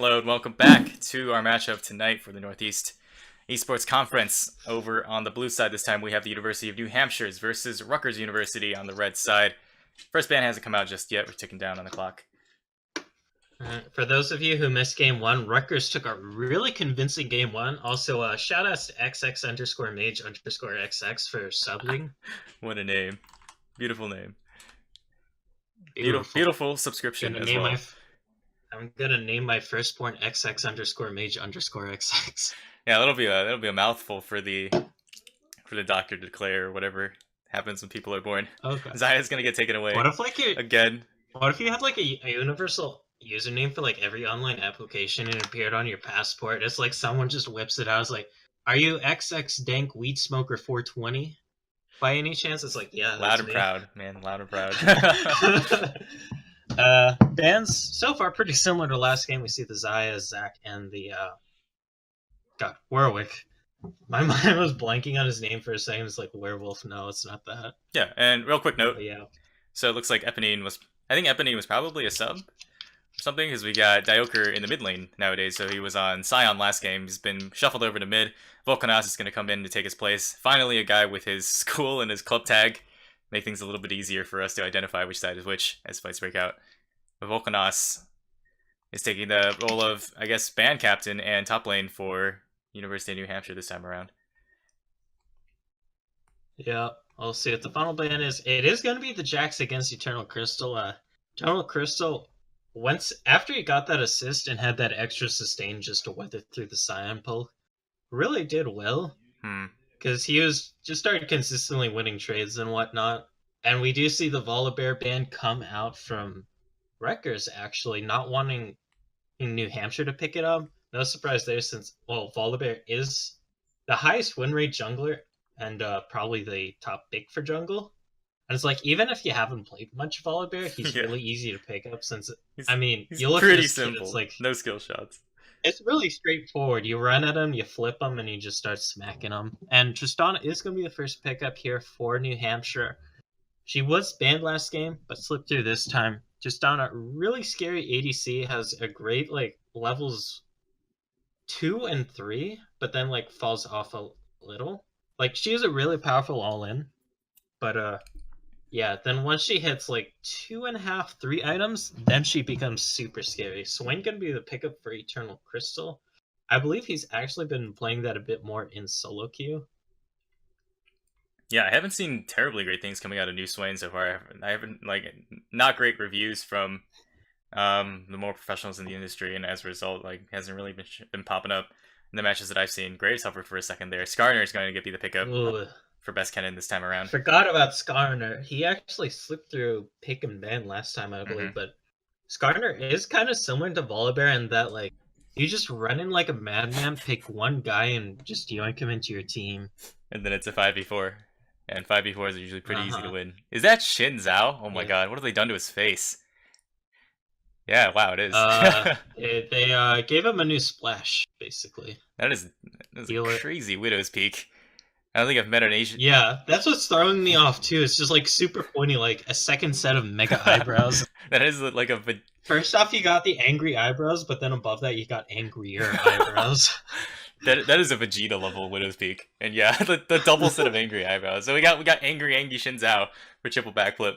Hello and welcome back to our matchup tonight for the Northeast Esports Conference. Over on the blue side this time we have the University of New Hampshire versus Rutgers University on the red side. First ban hasn't come out just yet, we're ticking down on the clock. For those of you who missed game one, Rutgers took a really convincing game one. Also, shout outs to XX_mage_XX for subbing. What a name. Beautiful name. Beautiful subscription as well. I'm gonna name my firstborn XX_mage_XX. Yeah, that'll be a mouthful for the doctor to declare, or whatever happens when people are born. Okay. Zaya's gonna get taken away. What if again? What if you had like a universal username for like every online application and it appeared on your passport? It's like someone just whips it out. It's like, are you XX Dank Weed Smoker 420? By any chance? It's like, yeah. Loud and proud, man. Loud and proud. Bans so far pretty similar to last game. We see the Zaya, Zach, and the Warwick. My mind was blanking on his name for a second. It's like Werewolf. No, it's not that. Yeah, and real quick note. Yeah. So it looks like Eponine was probably a sub or something, because we got Dioker in the mid lane nowadays. So he was on Scion last game. He's been shuffled over to mid. Volcanos is going to come in to take his place. Finally, a guy with his school and his club tag. Make things a little bit easier for us to identify which side is which as fights break out. But Volcanos is taking the role of, I guess, band captain and top lane for University of New Hampshire this time around. Yeah, I'll see what the final ban is. It is going to be the Jax against Eternal Crystal. Eternal Crystal, once after he got that assist and had that extra sustain just to weather through the Scion pull, really did well. Because he was just started consistently winning trades and whatnot. And we do see the Volibear ban come out from Rutgers, actually, not wanting in New Hampshire to pick it up. No surprise there, since, well, Volibear is the highest win rate jungler and probably the top pick for jungle. And it's like, even if you haven't played much Volibear, he's really easy to pick up, since, he's you look pretty at simple. Kid, it's like, no skill shots. It's really straightforward. You run at him, you flip him, and you just start smacking him. And Tristana is going to be the first pickup here for New Hampshire. She was banned last game, but slipped through this time. Tristana, really scary ADC, has a great, like, levels 2 and 3, but then, like, falls off a little. Like, she is a really powerful all-in, but, yeah, then once she hits, like, 2.5, 3 items, then she becomes super scary. Swain can be the pickup for Eternal Crystal. I believe he's actually been playing that a bit more in solo queue. Yeah, I haven't seen terribly great things coming out of New Swain so far. I haven't, like, not great reviews from the more professionals in the industry, and as a result, like, hasn't really been popping up in the matches that I've seen. Graves suffered for a second there. Skarner is going to be the pickup for best Kennen this time around. Forgot about Skarner. He actually slipped through pick and ban last time, I believe, but Skarner is kind of similar to Volibear in that, like, you just run in like a madman, pick one guy, and just yoink him into your team. And then it's a 5v4. And 5v4s are usually pretty easy to win. Is that Shin Zhao? Oh my god, what have they done to his face? Yeah, wow, it is. They gave him a new splash, basically. That is a crazy Widow's Peak. I don't think I've met an Asian... Yeah, that's what's throwing me off, too. It's just, like, super pointy, like, a second set of mega eyebrows. That is, like, a... First off, you got the angry eyebrows, but then above that, you got angrier eyebrows. That is a Vegeta level Widow's Peak. And yeah, the double set of angry eyebrows. So we got angry Shin Zhao for triple backflip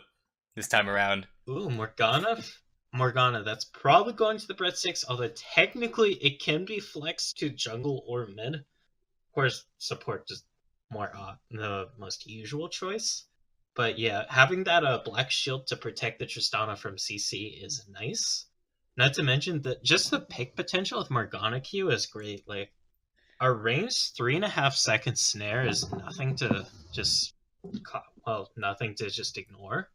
this time around. Ooh, Morgana, that's probably going to the Brett 6, although technically it can be flexed to jungle or mid. Of course, support just more the most usual choice. But yeah, having that black shield to protect the Tristana from CC is nice. Not to mention that just the pick potential with Morgana Q is great. Like, a ranged 3.5 second snare is nothing to just ignore.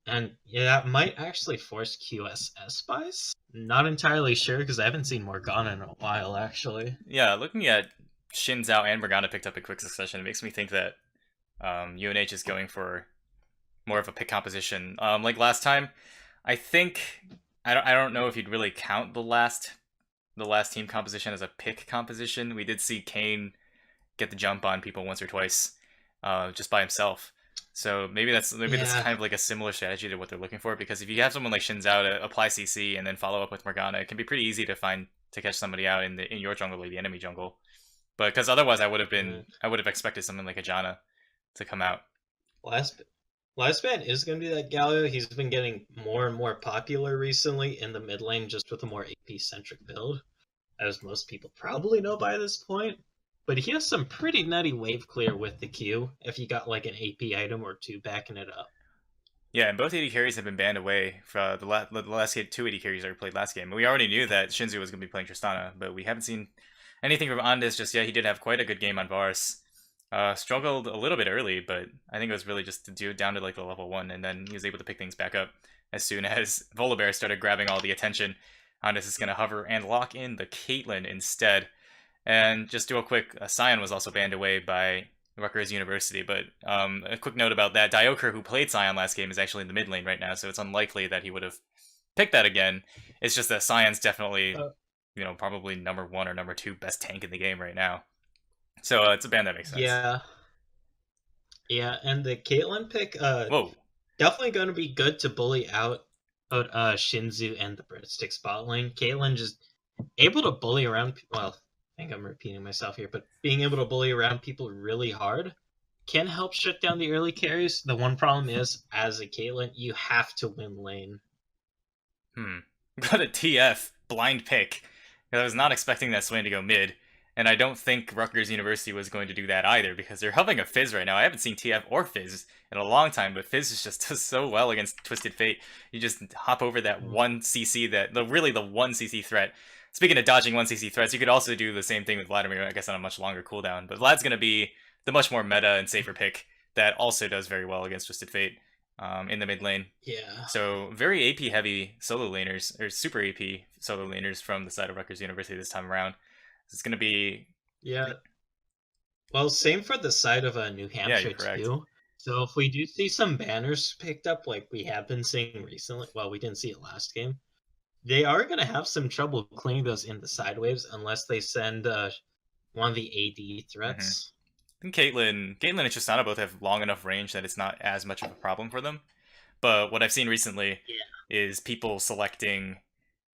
And yeah, that might actually force QSS buys. Not entirely sure, because I haven't seen Morgana in a while, actually. Yeah, looking at Shin Zhao and Morgana picked up in quick succession, it makes me think that UNH is going for more of a pick composition. Like last time, I think I don't know if you'd really count the last team composition as a pick composition. We did see Kane get the jump on people once or twice, just by himself. So maybe that's Yeah, kind of like a similar strategy to what they're looking for, because if you have someone like Shin Zhao to apply CC and then follow up with Morgana, it can be pretty easy to catch somebody out in your jungle or the enemy jungle. But because otherwise I would have expected something like a Janna to come out. last last ban is going to be that Galio. He's been getting more and more popular recently in the mid lane, just with a more AP centric build, as most people probably know by this point. But he has some pretty nutty wave clear with the Q if you got like an AP item or two backing it up. Yeah, and both AD carries have been banned away for the last two AD carries that we played last game. We already knew that Shinzu was going to be playing Tristana, but we haven't seen anything from Andis just yet. He did have quite a good game on Varus. Struggled a little bit early, but I think it was really just down to like the level 1, and then he was able to pick things back up as soon as Volibear started grabbing all the attention. Andis is going to hover and lock in the Caitlyn instead. And just do a quick, Sion was also banned away by Rutgers University, but a quick note about that, Dioker, who played Sion last game, is actually in the mid lane right now, so it's unlikely that he would have picked that again. It's just that Sion's definitely, probably number 1 or number 2 best tank in the game right now. So it's a ban that makes sense. Yeah, and the Caitlyn pick, Whoa. definitely going to be good to bully out Shinzu and the Breadstick spot lane. Caitlyn just able to bully around. Well, I think I'm repeating myself here, but being able to bully around people really hard can help shut down the early carries. The one problem is, as a Caitlyn, you have to win lane. Got a TF blind pick. I was not expecting that Swain to go mid, and I don't think Rutgers University was going to do that either, because they're having a Fizz right now. I haven't seen TF or Fizz in a long time, but Fizz is just does so well against Twisted Fate. You just hop over that one CC, really the one CC threat. Speaking of dodging 1cc threats, you could also do the same thing with Vladimir, I guess on a much longer cooldown. But Vlad's going to be the much more meta and safer pick that also does very well against Twisted Fate in the mid lane. Yeah. So very AP heavy solo laners, or super AP solo laners from the side of Rutgers University this time around. It's going to be... Yeah. Well, same for the side of New Hampshire, too. So if we do see some banners picked up like we have been seeing recently, well, we didn't see it last game, they are going to have some trouble clearing those in the side waves unless they send one of the AD threats. I think Caitlyn and Tristana both have long enough range that it's not as much of a problem for them. But what I've seen recently is people selecting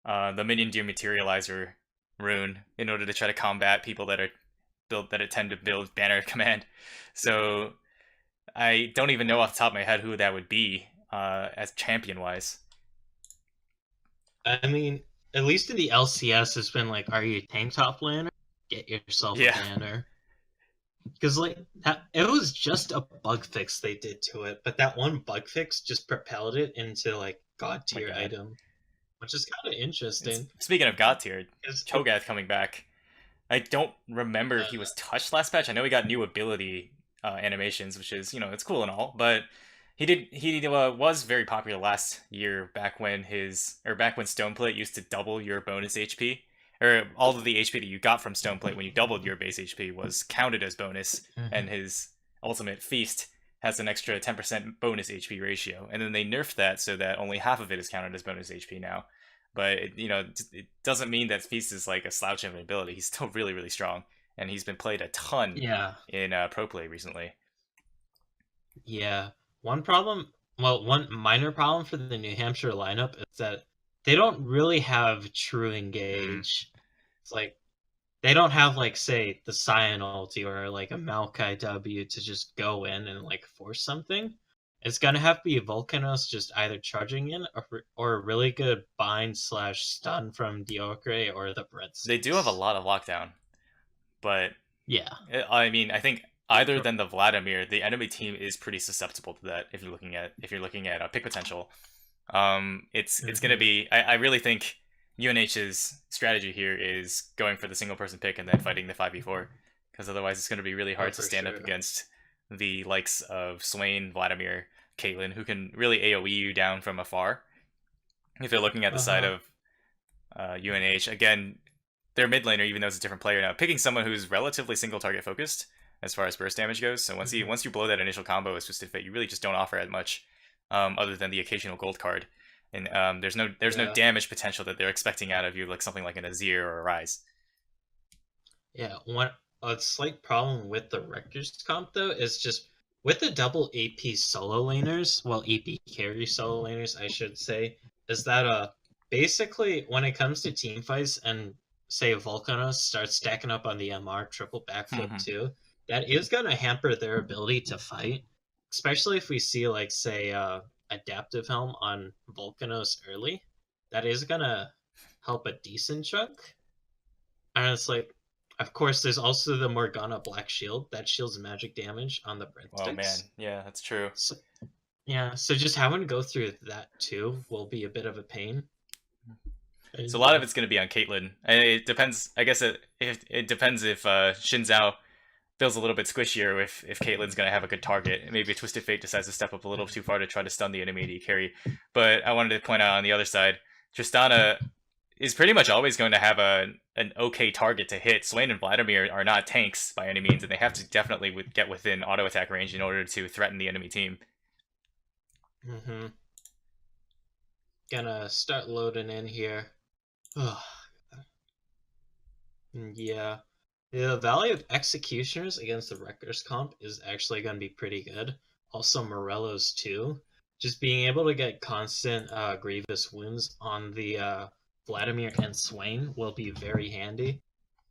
the Minion Dematerializer rune in order to try to combat people that tend to build banner command. So I don't even know off the top of my head who that would be as champion-wise. I mean, at least in the LCS, it's been like, are you a tank top laner? Get yourself a banner. Because like it was just a bug fix they did to it, but that one bug fix just propelled it into like god tier item, which is kind of interesting. Speaking of god tier, Cho'Gath coming back. I don't remember if he was touched last patch. I know he got new ability animations, which is it's cool and all, but he was very popular last year back when Stoneplate used to double your bonus HP. Or all of the HP that you got from Stoneplate when you doubled your base HP was counted as bonus, and his ultimate Feast has an extra 10% bonus HP ratio. And then they nerfed that so that only half of it is counted as bonus HP now. But it doesn't mean that Feast is like a slouch of an ability. He's still really, really strong, and he's been played a ton in pro play recently. Yeah, one minor problem for the New Hampshire lineup is that they don't really have true engage. It's like they don't have like, say, the Sion ulti or like a Maokai W to just go in and like force something. It's gonna have to be Volcanos just either charging in or a really good bind/stun from Diokre or the Breadsticks. They do have a lot of lockdown, but yeah, I mean, I think other than the Vladimir, the enemy team is pretty susceptible to that. If you're looking at pick potential. It's going to be... I really think UNH's strategy here is going for the single person pick and then fighting the 5v4, because otherwise it's going to be really hard to stand up against the likes of Swain, Vladimir, Caitlyn, who can really AoE you down from afar. If you're looking at the side of UNH, again, their mid laner, even though it's a different player now, picking someone who's relatively single target focused as far as burst damage goes. So once you blow that initial combo as Twisted Fate, you really just don't offer as much. Other than the occasional gold card, and there's no damage potential that they're expecting out of you, like something like an Azir or a Rise. Yeah, a slight problem with the Rutgers comp though is just with the double AP solo laners, well, AP carry solo laners, I should say, is that basically when it comes to team fights and say Volcanos starts stacking up on the MR triple backflip Mhm. too, that is gonna hamper their ability to fight, especially if we see like say adaptive helm on Volcanos early. That is gonna help a decent chunk. And it's like, of course, there's also the Morgana Black Shield that shields magic damage on the Oh man, breadsticks. yeah, that's true. So, yeah, so just having to go through that too will be a bit of a pain. So a And lot of it's going to be on Caitlyn. And it depends. I guess it depends if Xin Zhao feels a little bit squishier if Caitlyn's going to have a good target. Maybe Twisted Fate decides to step up a little too far to try to stun the enemy AD carry. But I wanted to point out on the other side, Tristana is pretty much always going to have an okay target to hit. Swain and Vladimir are not tanks by any means, and they have to definitely get within auto attack range in order to threaten the enemy team. mm-hmm. Gonna start loading in here. Yeah. The value of Executioners against the Rutgers comp is actually going to be pretty good. Also, Morello's too. Just being able to get constant grievous wounds on the Vladimir and Swain will be very handy.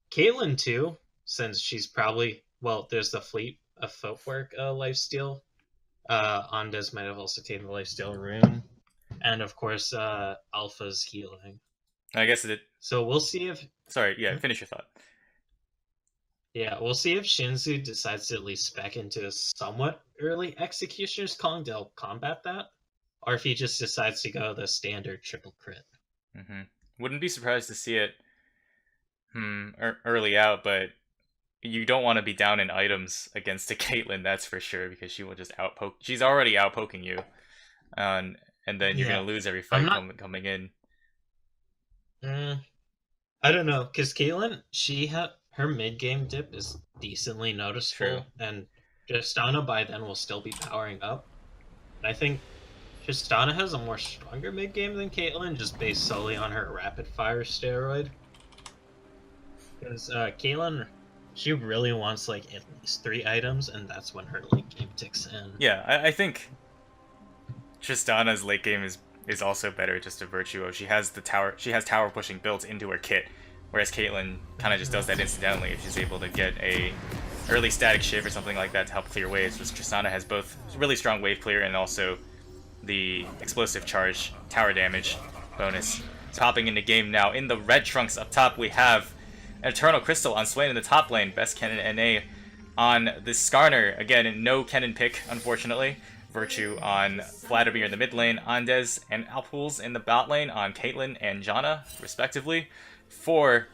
Caitlyn too, since she's probably well, there's the fleet of footwork lifesteal. Andes might have also taken the lifesteal rune, and of course, Alpha's healing. I guess it. So we'll see if Sorry, yeah, finish your thought. yeah, we'll see if Shinzu decides to at least spec into a somewhat early Executioner's Calling to help combat that, or if he just decides to go the standard triple crit. Mm-hmm. Wouldn't be surprised to see it early out, but you don't want to be down in items against a Caitlyn, that's for sure, because she will just outpoke. She's already outpoking you, and then you're Yeah, gonna lose every I'm fight not. coming in. I don't know, because Caitlyn, she had her mid game dip is decently True. noticeable, and Tristana by then will still be powering up. And I think Tristana has a more stronger mid game than Caitlyn, just based solely on her rapid fire steroid. Because Caitlyn, she really wants like at least 3 items, and that's when her late game ticks in. Yeah, I think Tristana's late game is also better, just a virtue of she has tower pushing built into her kit, whereas Caitlyn kind of just does that incidentally if she's able to get a early static shift or something like that to help clear waves. Because Tristana has both really strong wave clear and also the explosive charge tower damage bonus. So hopping into game now, in the red trunks up top we have Eternal Crystal on Swain in the top lane, best Kennen NA on the Skarner. Again, no Kennen pick, unfortunately. Virtue on Vladimir in the mid lane, Andes and Alpools in the bot lane on Caitlyn and Janna, respectively. For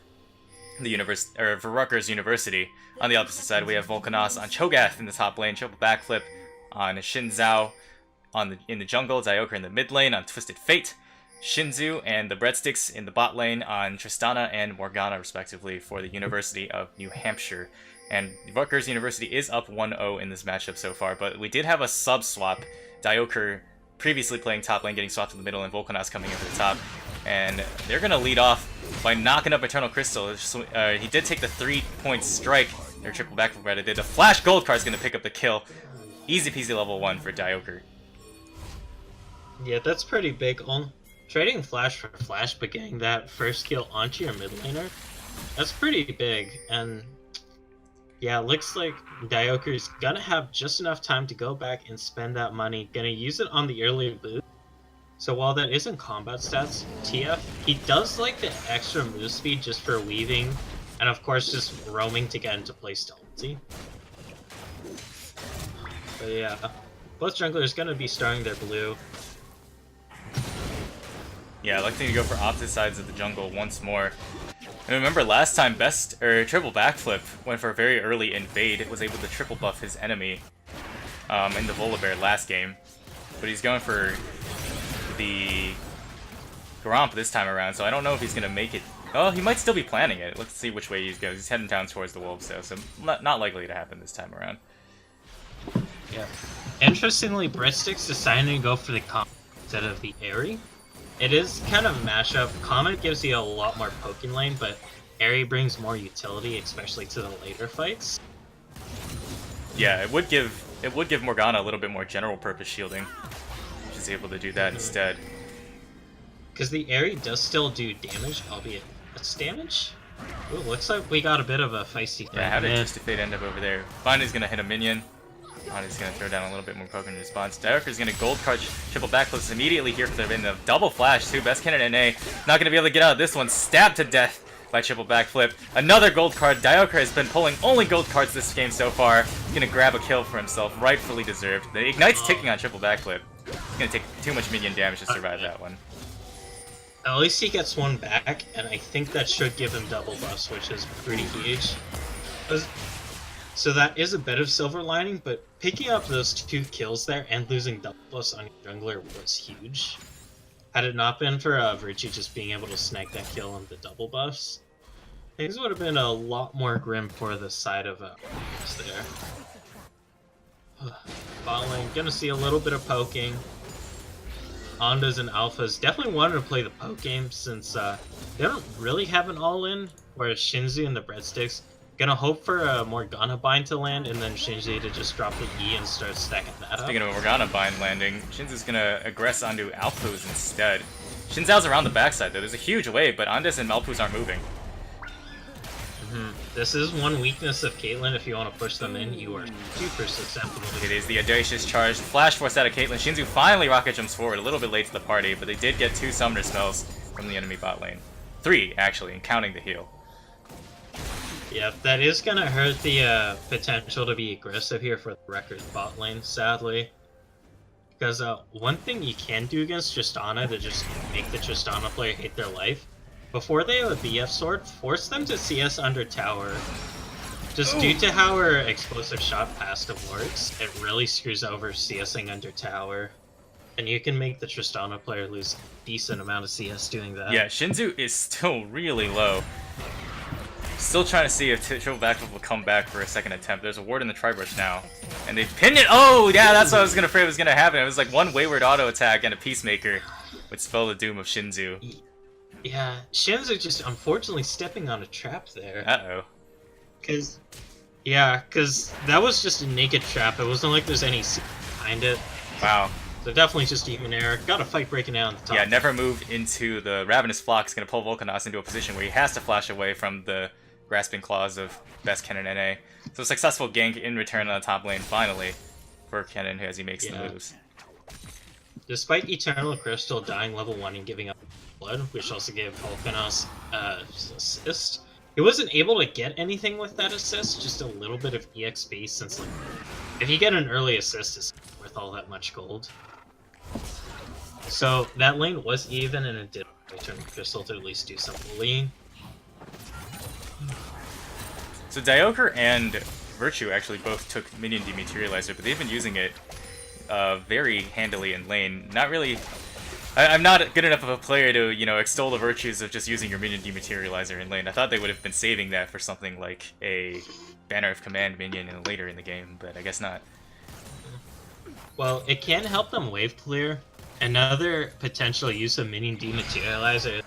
for Rutgers University. On the opposite side, we have Volcanos on Cho'Gath in the top lane, triple backflip on Xin Zhao in the jungle, Dioker in the mid lane on Twisted Fate, Shinzu and the Breadsticks in the bot lane on Tristana and Morgana, respectively, for the University of New Hampshire. And Rutgers University is up 1-0 in this matchup so far, but we did have a sub swap. Dioker previously playing top lane, getting swapped in the middle, and Volcanos coming in for the top. And they're going to lead off by knocking up Eternal Crystal. He did take the 3-point strike, or triple back from Reddit. The Flash Gold card is going to pick up the kill. Easy peasy level 1 for Dioker. Yeah, that's pretty big. Trading Flash for Flash, but getting that first kill onto your mid laner, that's pretty big. And yeah, looks like Dioker's gonna have just enough time to go back and spend that money. Gonna use it on the early boost. So while that isn't combat stats, TF, he does like the extra move speed just for weaving, and of course just roaming to get into play stealthy. But yeah, both junglers gonna be starting their blue. Yeah, electing to go for opposite sides of the jungle once more. And remember last time triple backflip went for a very early invade. It was able to triple buff his enemy in the Volibear last game. But he's going for the Gromp this time around, so I don't know if he's going to make it. Oh, he might still be planning it. Let's see which way he goes. He's heading down towards the wolves, though, so not likely to happen this time around. Yeah. Interestingly, Breadsticks deciding to go for the Comet instead of the Airy. It is kind of a mashup. Comet gives you a lot more poking lane, but Airy brings more utility, especially to the later fights. Yeah, it would give it would give Morgana a little bit more general purpose shielding. She's able to do that instead. Because the Aerie does still do damage, albeit less damage. Ooh, looks like we got a bit of a feisty fight. Yeah, how did Just Fate end up over there? Finally's gonna hit a minion. Bonnie's gonna throw down a little bit more poke in response. Diaker's gonna gold card triple backflips immediately here for the win. The double flash too. Best candidate NA. Not gonna be able to get out of this one. Stabbed to death by triple backflip. Another gold card. Diaker has been pulling only gold cards this game so far. He's gonna grab a kill for himself, rightfully deserved. The Ignite's ticking on triple backflip. He's gonna take too much minion damage to survive that one. At least he gets one back, and I think that should give him double buffs, which is pretty huge. So that is a bit of silver lining, but picking up those 2 kills there and losing double buffs on your jungler was huge. Had it not been for Virtue just being able to snag that kill on the double buffs, things would have been a lot more grim for the side of there. Bot lane, gonna see a little bit of poking. Ondas and Alphas definitely wanted to play the poke game since they don't really have an all-in, whereas Shinzi and the Breadsticks gonna hope for a Morgana bind to land and then Shinzi to just drop the E and start stacking that up. Speaking of Morgana bind landing, Shinzi's gonna aggress onto Alphus instead. Shinzao's around the backside though. There's a huge wave, but Ondas and Alphus aren't moving. This is one weakness of Caitlyn. If you want to push them in, you are super susceptible. It is the audacious charge. Flash force out of Caitlyn. Shinzu finally rocket jumps forward, a little bit late to the party, but they did get 2 summoner spells from the enemy bot lane. 3, actually, and counting the heal. Yeah, that is going to hurt the potential to be aggressive here for the Rutgers bot lane, sadly. Because one thing you can do against Tristana to just make the Tristana player hate their life, before they have a BF sword, force them to CS under tower. Just due to how her explosive shot passive works, it really screws over CSing under tower. And you can make the Tristana player lose a decent amount of CS doing that. Yeah, Shinzu is still really low. Still trying to see if triple backflip will come back for a second attempt. There's a ward in the Tribush now. And they've pinned it! Oh, yeah, that's what I was afraid was going to happen. It was like one wayward auto attack and a Peacemaker would spell the doom of Shinzu. Yeah, Shinzu just unfortunately stepping on a trap there. Uh-oh. Cause that was just a naked trap. It wasn't like there's any behind it. Wow. So definitely just even error. Got a fight breaking out on the top. Yeah, never moved into the Ravenous Flock. Is going to pull Volcanos into a position where he has to flash away from the grasping claws of best Kennen NA. So a successful gank in return on the top lane finally for Kennen as he makes the moves. Despite Eternal Crystal dying level 1 and giving up blood, which also gave Volcanos assist, he wasn't able to get anything with that assist, just a little bit of EXP since like, if you get an early assist, it's worth all that much gold. So that lane was even and it did Eternal Crystal to at least do some bullying. So Dialker and Virtue actually both took Minion Dematerializer, but they've been using it very handily in lane. Not really... I'm not good enough of a player to, you know, extol the virtues of just using your Minion Dematerializer in lane. I thought they would have been saving that for something like a Banner of Command minion later in the game, but I guess not. Well, it can help them wave clear. Another potential use of Minion Dematerializer.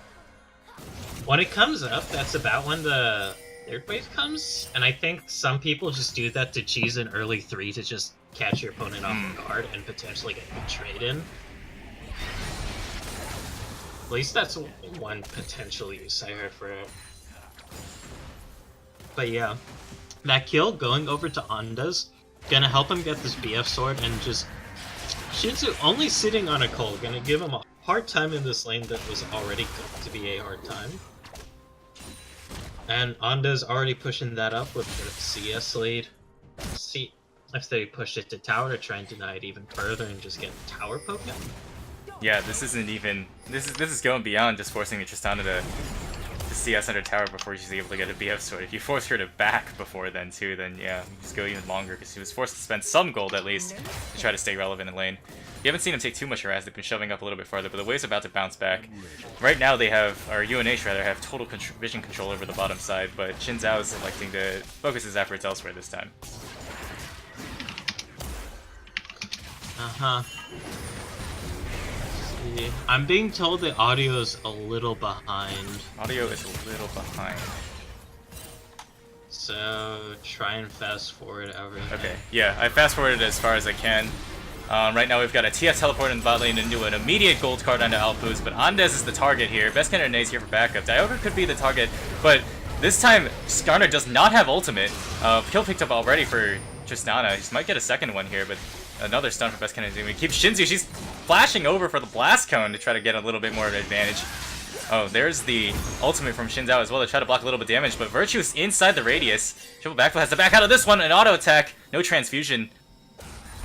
When it comes up, that's about when the third wave comes, and I think some people just do that to cheese an early 3 to just catch your opponent off guard and potentially get a trade in. At least that's one potential use I heard for it. But yeah, that kill going over to Ondas, gonna help him get this BF sword and just... Shinzu only sitting on a coal, gonna give him a hard time in this lane that was already going to be a hard time. And Onda's already pushing that up with the CS lead. See if they push it to tower to try and deny it even further and just get tower poking. Yeah, this isn't even... This is going beyond just forcing Tristana to CS under tower before she's able to get a BF sword. If you force her to back before then too, then yeah, you just go even longer because she was forced to spend some gold at least to try to stay relevant in lane. You haven't seen him take too much harass, they've been shoving up a little bit farther, but the wave's about to bounce back. Right now they have, or UNH rather, have total vision control over the bottom side, but Xin Zhao is electing to focus his efforts elsewhere this time. I'm being told the audio is a little behind. Audio is a little behind. So try and fast forward everything. Okay, yeah, I fast forwarded as far as I can. Right now we've got a TF teleport in the bot lane into an immediate gold card onto Alpuz, but Andes is the target here. Best Candidate Nae's here for backup. Dialga could be the target, but this time Skarner does not have ultimate. Kill picked up already for Tristana. He might get a second one here, but another stun for Best Candidate. We keep Shinzu. She's flashing over for the blast cone to try to get a little bit more of an advantage. Oh, there's the ultimate from Shinzao as well to try to block a little bit of damage, but Virtue's inside the radius. Triple backflip has to back out of this one. An auto attack. No transfusion.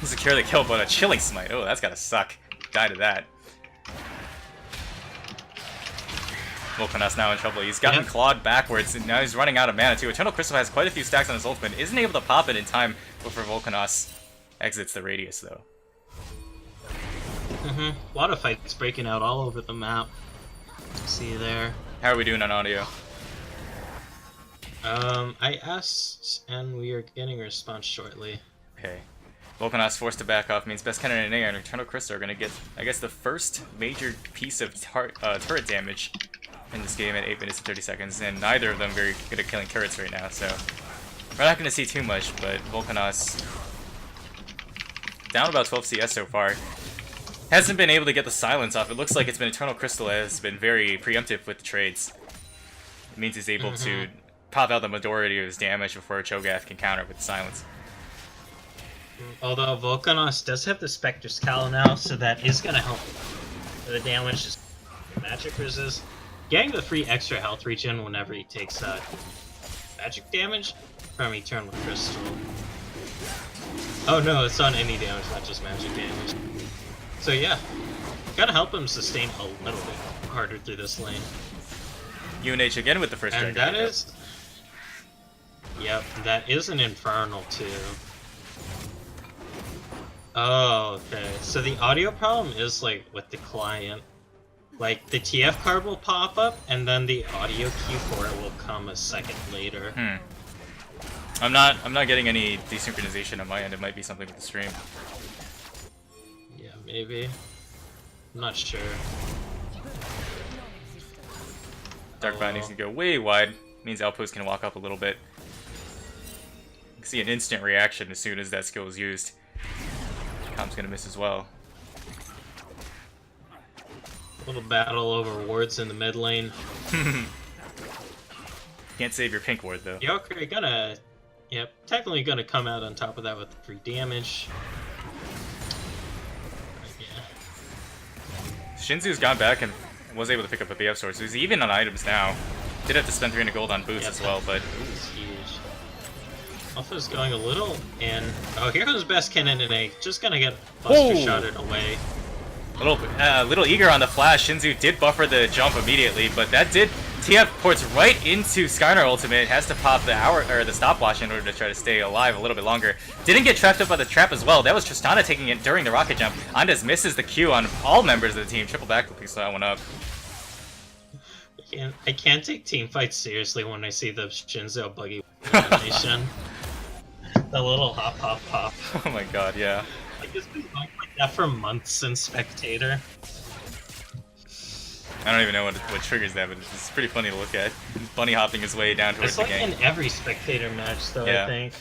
Secure the kill, but a chilling smite. Oh, that's gotta suck. Die to that. Volcanos now in trouble. He's gotten clawed backwards, and now he's running out of mana too. Eternal Crystal has quite a few stacks on his ultimate. Isn't able to pop it in time before Volcanos exits the radius, though. A lot of fights breaking out all over the map. See there. How are we doing on audio? I asked, and we are getting a response shortly. Okay. Volcanos forced to back off means Best Candidate Nae and Eternal Crystal are going to get, I guess, the first major piece of turret damage in this game at 8 minutes and 30 seconds, and neither of them very good at killing turrets right now, so we're not going to see too much, but Volcanos down about 12 CS so far. Hasn't been able to get the silence off. It looks like it's been Eternal Crystal has been very preemptive with the trades. It means he's able to pop out the majority of his damage before Cho'Gath can counter with the silence. Although Volcanos does have the Spectre Scowl now, so that is going to help the damage. Just magic resist. Getting the free extra health regen whenever he takes magic damage from Eternal Crystal. Oh no, it's on any damage, not just magic damage. So yeah, gotta help him sustain a little bit harder through this lane. UNH again with the first and dragon. That is... Yep, that is an Infernal too. Oh, okay. So the audio problem is like with the client. Like the TF card will pop up and then the audio cue for it will come a second later. I'm not getting any desynchronization on my end. It might be something with the stream. Yeah, maybe. I'm not sure. Dark Bindings can go way wide. Means Outpost can walk up a little bit. You can see an instant reaction as soon as that skill is used. Comp's gonna miss as well. Little battle over wards in the mid lane. Can't save your pink ward though. Yoker gonna, yep, technically gonna come out on top of that with free damage. Yeah. Shinzu's gone back and was able to pick up a BF sword, so he's even on items now. Did have to spend 300 gold on boots as well, but it's huge. Alpha's going a little in. Oh, here comes Best Candidate Nae. Just gonna get buster shotted away. Little eager on the flash. Shinzu did buffer the jump immediately, but that did TF ports right into Skarner ultimate. Has to pop the stopwatch in order to try to stay alive a little bit longer. Didn't get trapped up by the trap as well. That was Tristana taking it during the rocket jump. Andes misses the Q on all members of the team. Triple backflip picks that one up. I can't take team fights seriously when I see the Shinzo buggy animation. The little hop hop hop. Oh my god, yeah. Like it's been going like that for months in Spectator. I don't even know what triggers that, but it's pretty funny to look at. He's bunny hopping his way down towards it's like the gang. in every Spectator match, though. Yeah. I think.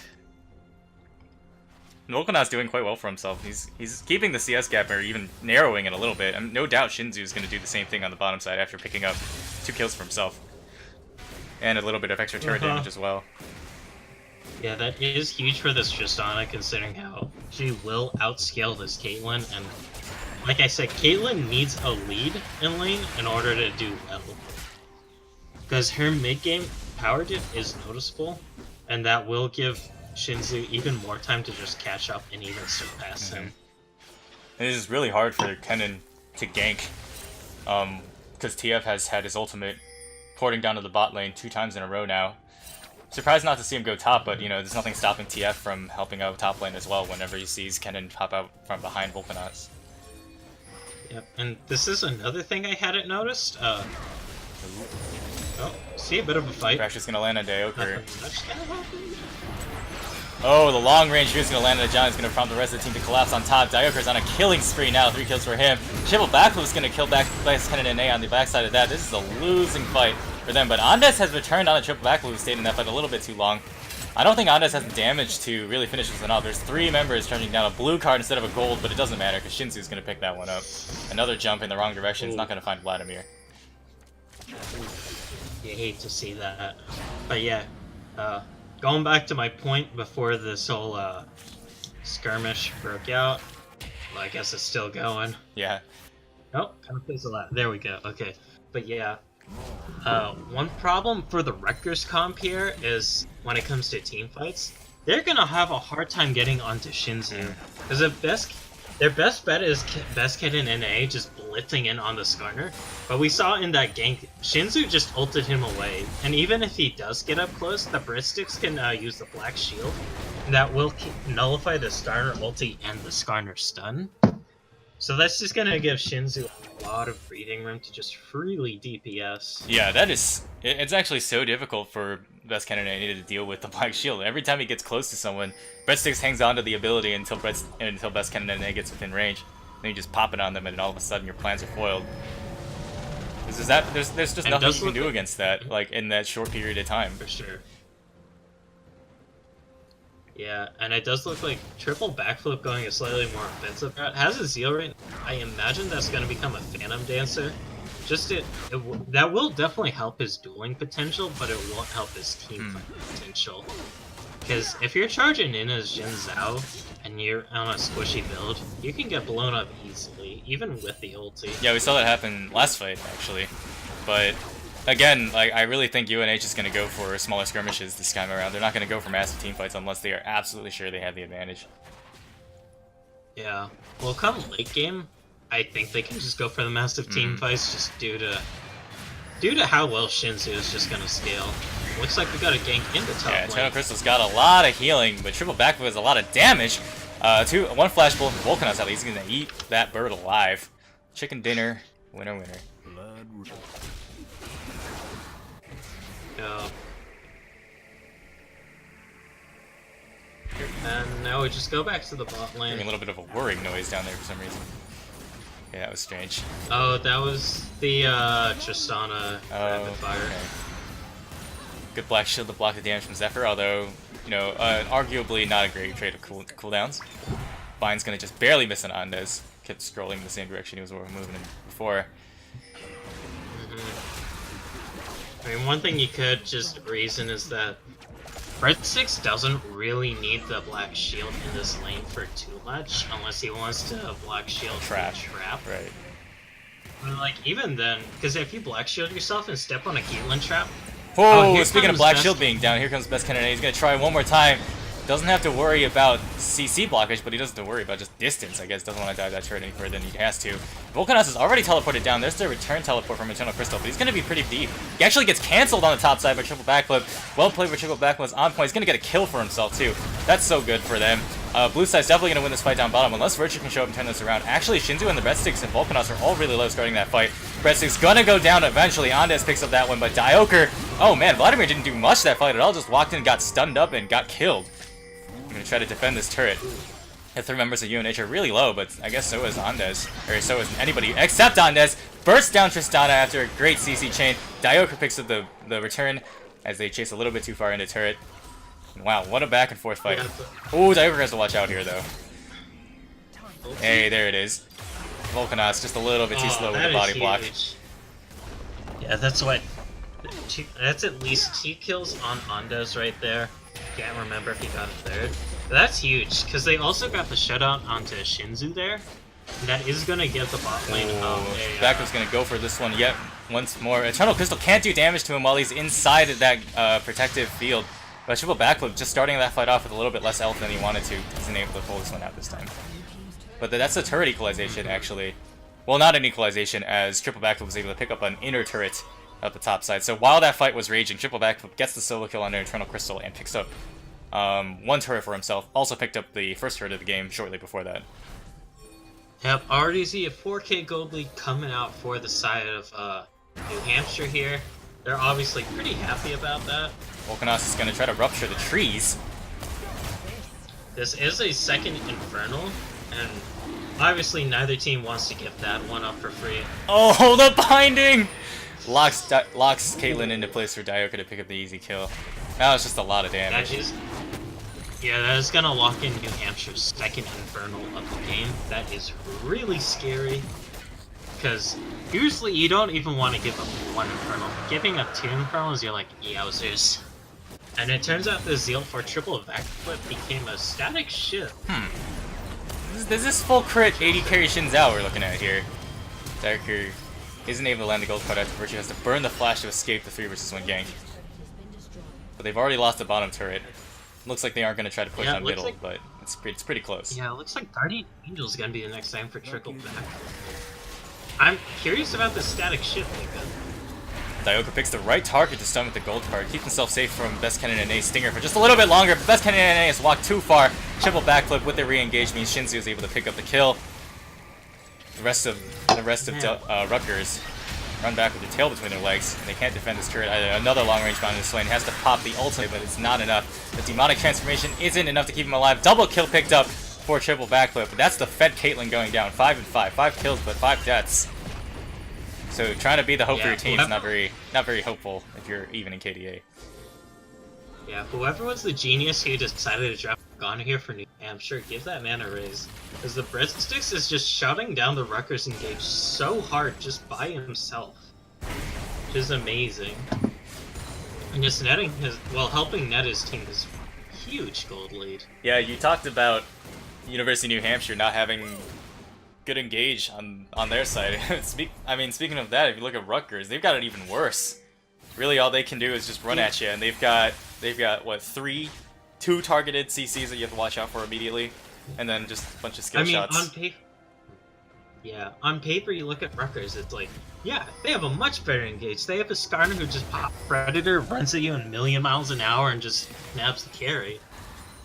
Volcanot's doing quite well for himself. He's keeping the CS gap or even narrowing it a little bit. No doubt Shinzu's going to do the same thing on the bottom side after picking up 2 kills for himself. And a little bit of extra turret damage as well. Yeah, that is huge for this Tristana, considering how she will outscale this Caitlyn. And like I said, Caitlyn needs a lead in lane in order to do well. Because her mid-game power dip is noticeable, and that will give Shinzu even more time to just catch up and even surpass him. And it is really hard for Kennen to gank, because TF has had his ultimate porting down to the bot lane 2 times in a row now. Surprised not to see him go top, but you know, there's nothing stopping TF from helping out top lane as well whenever he sees Kennen pop out from behind Volcanos. Yep, and this is another thing I hadn't noticed. Oh, see a bit of a fight. Crash is gonna land on Daioker. That's gonna happen. Oh, the long range here is gonna land on John. Is gonna prompt the rest of the team to collapse on top. Daioker's on a killing spree now. 3 kills for him. Triple backflip is gonna kill back Kennen Nae on the backside of that. This is a losing fight for them, but Andes has returned on a triple backflip, who stayed in that fight a little bit too long. I don't think Andes has the damage to really finish this one off. There's 3 members charging down a blue card instead of a gold, but it doesn't matter because Shinsu's going to pick that one up. Another jump in the wrong direction is not going to find Vladimir. You hate to see that. But yeah, going back to my point before this whole skirmish broke out, well, I guess it's still going. Yeah. Oh, kind of fizzled out. There we go. Okay. But yeah, one problem for the Rutgers comp here is when it comes to team fights, they're gonna have a hard time getting onto Shinsu. Because their best bet is Best Kid and NA just blitzing in on the Skarner. But we saw in that gank, Shinsu just ulted him away. And even if he does get up close, the Breadsticks can use the Black Shield. And that will nullify the Skarner ulti and the Skarner stun. So that's just gonna give Shinsu a lot of breathing room to just freely DPS. Yeah, that is... It's actually so difficult for Best Kid and NA to deal with the Black Shield. Every time he gets close to someone, Breadsticks hangs on to the ability until Best Kid and NA gets within range. Then you just pop it on them and all of a sudden your plans are foiled. There's just nothing you can do against that, like, in that short period of time. For sure. Yeah, and it does look like triple backflip going a slightly more offensive route. Has a Zeal right. I imagine that's going to become a Phantom Dancer. That will definitely help his dueling potential, but it won't help his team fight potential. Because if you're charging in as Jin Zhao and you're on a squishy build, you can get blown up easily, even with the ulti. Yeah, we saw that happen last fight, actually. But again, like, I really think UNH is going to go for smaller skirmishes this time around. They're not going to go for massive team fights unless they are absolutely sure they have the advantage. Yeah. Well, come late game, I think they can just go for the massive team fights just due to how well Shinsu is just going to scale. Looks like we got a gank in the top lane. Eternal Crystal's got a lot of healing, but triple backflip has a lot of damage. One flash bullet from Volcanos at least. He's going to eat that bird alive. Chicken dinner, winner, winner. Go. And now we just go back to the bot lane. Hearing a little bit of a whirring noise down there for some reason. Yeah, that was strange. Oh, that was the Tristana rapid fire. Okay. Good Black Shield to block the damage from Zephyr, although, you know, arguably not a great trade of cooldowns. Vine's gonna just barely miss an Andes. Kept scrolling in the same direction he was moving in before. I mean, one thing you could just reason is that Breadsticks doesn't really need the Black Shield in this lane for too much, unless he wants to Black Shield Trap. Right. But, like, even then, because if you Black Shield yourself and step on a Caitlyn trap... Oh, speaking of Black Shield being down, here comes Best Kid and NA. He's going to try one more time. Doesn't have to worry about CC blockage, but he doesn't have to worry about just distance, I guess. Doesn't want to dive that turret any further than he has to. Volcanos is already teleported down. There's the return teleport from Eternal Crystal, but he's going to be pretty deep. He actually gets cancelled on the top side by triple backflip. Well played with triple backflip. Was on point. He's going to get a kill for himself, too. That's so good for them. Blue side's definitely going to win this fight down bottom, unless Virtue can show up and turn this around. Actually, Shinsu and the Breadsticks and Volcanos are all really low starting that fight. Breadsticks going to go down eventually. Andes picks up that one, but Dioker... Oh, man, Vladimir didn't do much that fight at all. Just walked in, got stunned up, and got killed. I'm going to try to defend this turret. The 3 members of UNH are really low, but I guess so is Andes. Or so is anybody except Andes. Bursts down Tristana after a great CC chain. Dioker picks up the return as they chase a little bit too far into turret. Wow, what a back and forth fight. Ooh, Dioker has to watch out here, though. Hey, there it is. Volcanos just a little bit too slow with the body block. Yeah, that's what... That's at least 2 kills on Andes right there. Can't remember if he got a third. But that's huge, because they also got the shutout onto Shinsu there. And that is going to give the bot lane Backup's going to go for this one yet once more. Eternal Crystal can't do damage to him while he's inside of that protective field. But triple backflip just starting that fight off with a little bit less health than he wanted to. Isn't able to pull this one out this time. But that's a turret equalization, actually. Well, not an equalization, as triple backflip was able to pick up an inner turret at the top side. So while that fight was raging, triple backflip gets the solo kill on Eternal Crystal and picks up 1 turret for himself. Also picked up the first turret of the game shortly before that. Yep, already see a 4K gold lead coming out for the side of New Hampshire here. They're obviously pretty happy about that. Volcanos is going to try to rupture the trees. This is a second Infernal, and obviously neither team wants to give that one up for free. Oh, the binding! Locks Caitlyn into place for Dioker to pick up the easy kill. That was just a lot of That damage. is, yeah, that is gonna lock in New Hampshire's second Infernal of the game. That is really scary, because usually you don't even want to give up one Infernal. Giving up two Infernals, you're like, yowzers. And it turns out the Zeal for triple backflip became a static shift. This is full crit 80 carry Shin Zhao we're looking at here. Darker isn't able to land the gold card after Virtue has to burn the flash to escape the 3 versus 1 gank. But they've already lost the bottom turret. Looks like they aren't going to try to push on middle, but it's pretty close. Yeah, it looks like Guardian Angel is going to be the next time for trickle back. I'm curious about the static shift pickup. Dioka picks the right target to stun with the gold card, keep himself safe from Best Kennen and A Stinger for just a little bit longer, but Best Kennen and A has walked too far. Triple backflip with the re-engage means Shinzu is able to pick up the kill. The rest of Rutgers run back with their tail between their legs, and they can't defend this turret either. Another long-range bound in the Swain has to pop the ultimate, but it's not enough. The demonic transformation isn't enough to keep him alive. Double kill picked up for triple backflip, but that's the Fed Caitlyn going down. 5 and 5. 5 kills, but 5 deaths. So trying to be the hope for your team is not very hopeful if you're even in KDA. Yeah, whoever was the genius who decided to drop Ghana here for New Hampshire, give that man a raise. Because the Breadsticks is just shutting down the Rutgers engage so hard just by himself. Which is amazing. And just netting his, well, helping net his team is huge gold lead. Yeah, you talked about University of New Hampshire not having good engage on their side. Speaking of that, if you look at Rutgers, they've got it even worse. Really, all they can do is just run at you, and they've got what, 2 targeted CCs that you have to watch out for immediately, and then just a bunch of skill shots. On paper, you look at Rutgers, it's like, yeah, they have a much better engage. They have a Skarner who just pops Predator, runs at you a million miles an hour, and just snaps the carry.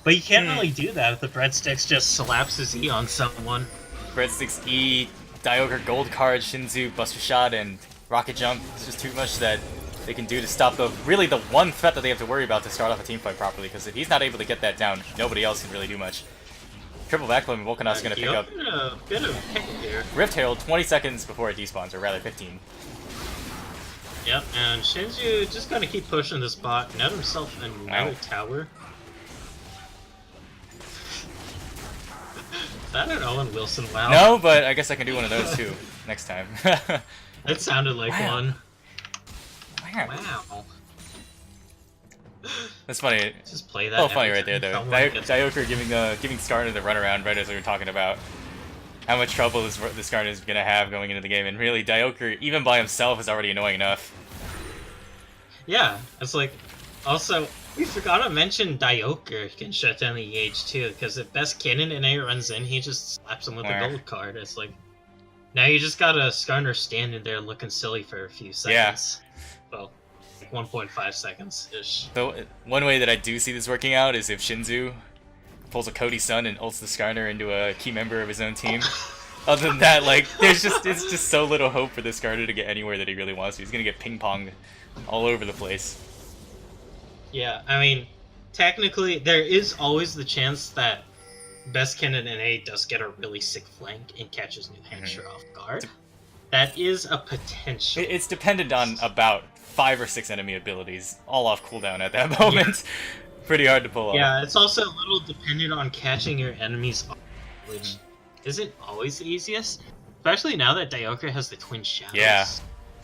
But you can't really do that if the Breadsticks just slaps his E on someone. Breadsticks E, Dioker Gold Card, Shinzu, Buster Shot, and Rocket Jump. It's just too much that they can do to stop the one threat that they have to worry about to start off a team fight properly, because if he's not able to get that down, nobody else can really do much. Triple backflip and Volcanov's going to pick up a bit of pickle here. Rift Herald 20 seconds before it despawns, or rather 15. Yep, and Shinzu just going to keep pushing this bot, net himself another tower. Is that an Owen Wilson wow? No, but I guess I can do one of those too next time. It sounded like one. Wow. That's funny. Just play that. Oh, funny right there though. Dioker giving Skarner the runaround right as we were talking about how much trouble the Skarner is gonna have going into the game, and really Dioker even by himself is already annoying enough. Yeah, it's like also. We forgot to mention Dioker can shut down the engage too, because if Best Kennen and A runs in, he just slaps him with a gold card. It's like, now you just got a Skarner standing there looking silly for a few seconds. Yeah. Well, 1.5 seconds-ish. So, one way that I do see this working out is if Shinzu pulls a Cody Sun and ults the Skarner into a key member of his own team. Other than that, like, it's just so little hope for this Skarner to get anywhere that he really wants to. He's gonna get ping-ponged all over the place. Yeah, I mean, technically, there is always the chance that Best Kennen and A does get a really sick flank and catches New Hampshire off guard. That is a potential. It's dependent on about 5 or 6 enemy abilities, all off cooldown at that moment. Yeah. Pretty hard to pull off. Yeah, it's also a little dependent on catching your enemies off, which isn't always the easiest. Especially now that Dioker has the Twin Shadows. Yeah.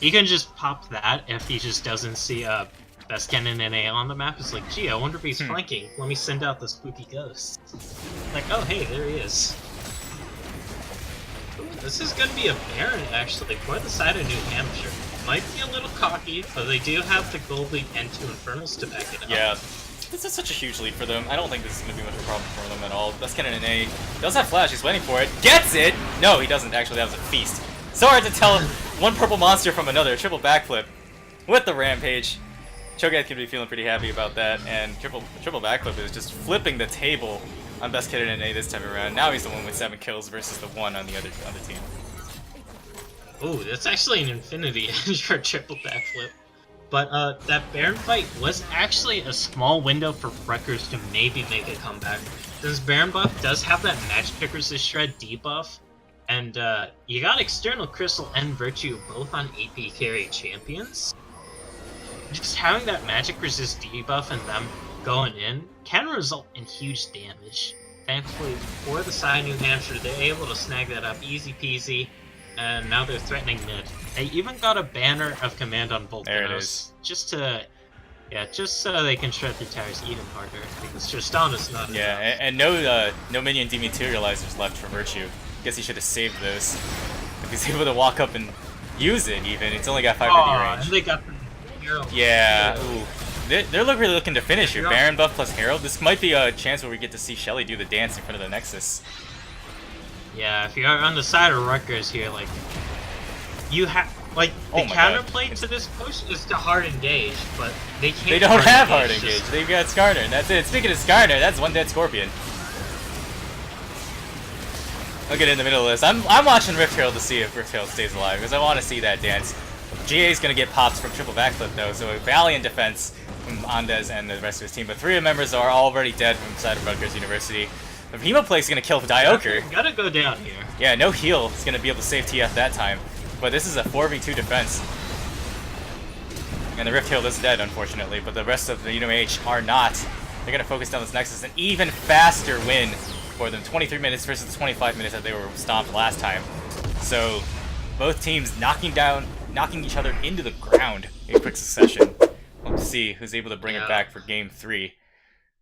He can just pop that if he just doesn't see Best Kennen and A on the map. It's like, gee, I wonder if he's flanking. Let me send out the spooky ghost. Like, oh hey, there he is. Ooh, this is gonna be a Baron actually for the side of New Hampshire. Might be a little cocky, but they do have the gold lead and 2 Infernals to back it up. Yeah, this is such a huge lead for them. I don't think this is gonna be much of a problem for them at all. Best Kennen and A does have flash. He's waiting for it. Gets it. No, he doesn't. Actually, that was a feast. So hard to tell one purple monster from another. Triple backflip with the rampage. Cho'Gath could be feeling pretty happy about that, and triple backflip is just flipping the table on Best Kennen and A this time around. Now he's the one with 7 kills versus the 1 on the other team. Ooh, that's actually an infinity edge for triple backflip. But that Baron fight was actually a small window for Rutgers to maybe make a comeback. Since Baron buff does have that Magic Resist Shred debuff, and you got External Crystal and Virtue both on AP carry champions. just having that magic resist debuff and them going in can result in huge damage. Thankfully, for the side of New Hampshire, they're able to snag that up easy peasy, and now they're threatening mid. They even got a banner of command on Volcanos. There it is. Just so they can shred their tires even harder, because Tristana's not enough. And no minion dematerializers left for Virtue. Guess he should have saved those. If he's able to walk up and use it even, it's only got 550 range. And they got the Herald. Yeah, ooh. They're really looking to finish here. Baron buff plus Herald. This might be a chance where we get to see Shelly do the dance in front of the Nexus. Yeah, if you're on the side of Rutgers here, like, you have, like, the counterplay to this push is to hard engage, but they can't. They don't have hard engage. They've got Skarner. That's it. Speaking of Skarner, that's one dead Scorpion. I'll get in the middle of this. I'm watching Rift Herald to see if Rift Herald stays alive, because I want to see that dance. GA's going to get pops from triple backflip, though, so a valiant defense from Andes and the rest of his team, but 3 members are already dead from inside of Rutgers University. The Hemoplay's is going to kill Dioker. Gotta go down here. Yeah, no heal is going to be able to save TF that time, but this is a 4v2 defense. And the Rift Herald is dead, unfortunately, but the rest of the UNH are not. They're going to focus down this Nexus, an even faster win for them, 23 minutes versus the 25 minutes that they were stomped last time. So, both teams knocking each other into the ground in quick succession. We'll see who's able to bring it back for game 3.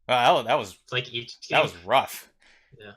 That was like each game. That was rough. Yeah.